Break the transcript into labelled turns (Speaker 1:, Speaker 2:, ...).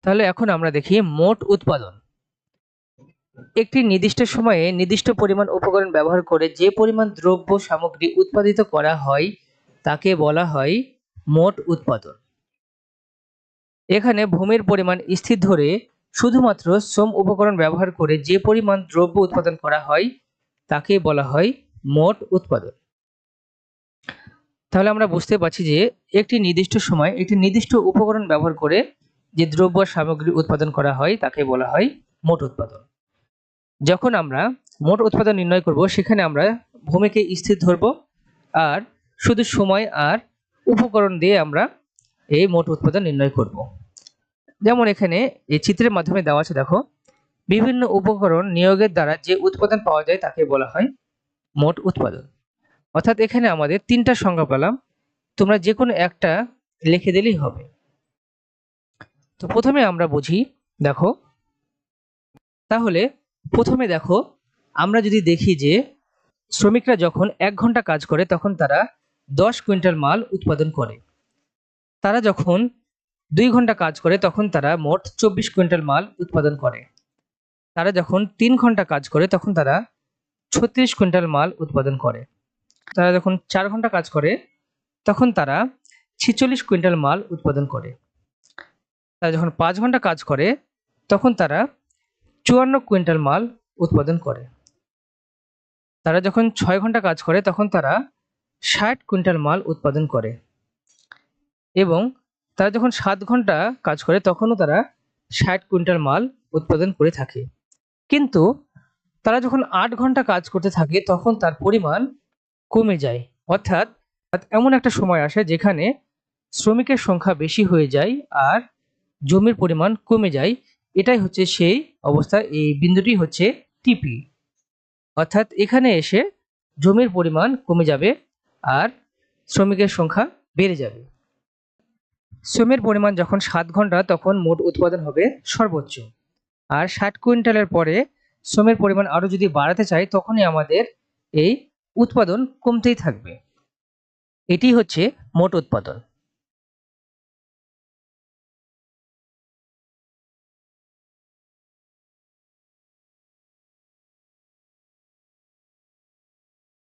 Speaker 1: তাহলে এখন আমরা দেখি মোট উৎপাদন। একটি নির্দিষ্ট সময়ে নির্দিষ্ট পরিমাণ উপকরণ ব্যবহার করে যে পরিমাণ দ্রব্য সামগ্রী উৎপাদিত করা হয় তাকে বলা হয় মোট উৎপাদন। এখানে ভূমির পরিমাণ স্থির ধরে শুধুমাত্র শ্রম উপকরণ ব্যবহার করে যে পরিমাণ দ্রব্য উৎপাদন করা হয় তাকে বলা হয় মোট উৎপাদন। তাহলে আমরা বুঝতে পারছি যে একটি নির্দিষ্ট সময় একটি নির্দিষ্ট উপকরণ ব্যবহার করে যে দ্রব্য সামগ্রী উৎপাদন করা হয় তাকে বলা হয় মোট উৎপাদন। যখন আমরা মোট উৎপাদন নির্ণয় করব সেখানে আমরা ভূমিকে স্থির ধরব আর শুধু সময় আর উপকরণ দিয়ে আমরা এই মোট উৎপাদন নির্ণয় করব। যেমন এখানে এই চিত্রের মাধ্যমে দেওয়া আছে, দেখো বিভিন্ন উপকরণ নিয়োগের দ্বারা যে উৎপাদন পাওয়া যায় তাকে বলা হয় মোট উৎপাদন। অর্থাৎ এখানে আমাদের তিনটা সংজ্ঞা পেলাম, তোমরা যে কোনো একটা লিখে দিলেই হবে। তো প্রথমে আমরা বুঝি, দেখো তাহলে প্রথমে দেখো আমরা যদি দেখি যে শ্রমিকরা যখন 1 ঘন্টা কাজ করে তখন তারা 10 কুইন্টাল মাল উৎপাদন করে। তারা যখন 2 ঘন্টা কাজ করে তখন তারা মোট 24 কুইন্টাল মাল উৎপাদন করে। তারা যখন 3 ঘন্টা কাজ করে তখন তারা 36 কুইন্টাল মাল উৎপাদন করে। তারা যখন 4 ঘন্টা কাজ করে তখন তারা 46 কুইন্টাল মাল উৎপাদন করে। তারা যখন 5 ঘন্টা কাজ করে তখন তারা 54 কুইন্টাল মাল উৎপাদন করে। তারা যখন 6 ঘন্টা কাজ করে তখন তারা 60 কুইন্টাল মাল উৎপাদন করে এবং তারা যখন 7 ঘন্টা কাজ করে তখনও তারা 60 কুইন্টাল মাল উৎপাদন করে থাকে। কিন্তু তারা যখন 8 ঘন্টা কাজ করতে থাকে তখন তার পরিমাণ কমে যায়। অর্থাৎ এমন একটা সময় আসে যেখানে শ্রমিকের সংখ্যা বেশি হয়ে যায় আর জমির পরিমাণ কমে যায়। এটাই হচ্ছে সেই অবস্থা, এই বিন্দুটি হচ্ছে টিপি। অর্থাৎ এখানে এসে জমির পরিমাণ কমে যাবে আর শ্রমিকের সংখ্যা বেড়ে যাবে। শ্রমের পরিমাণ যখন 7 ঘন্টা তখন মোট উৎপাদন হবে সর্বোচ্চ, আর 60 কুইন্টালের পরে শ্রমের পরিমাণ আরো যদি বাড়াতে চাই তখনই আমাদের এই উৎপাদন কমতেই থাকবে। এটি হচ্ছে মোট উৎপাদন।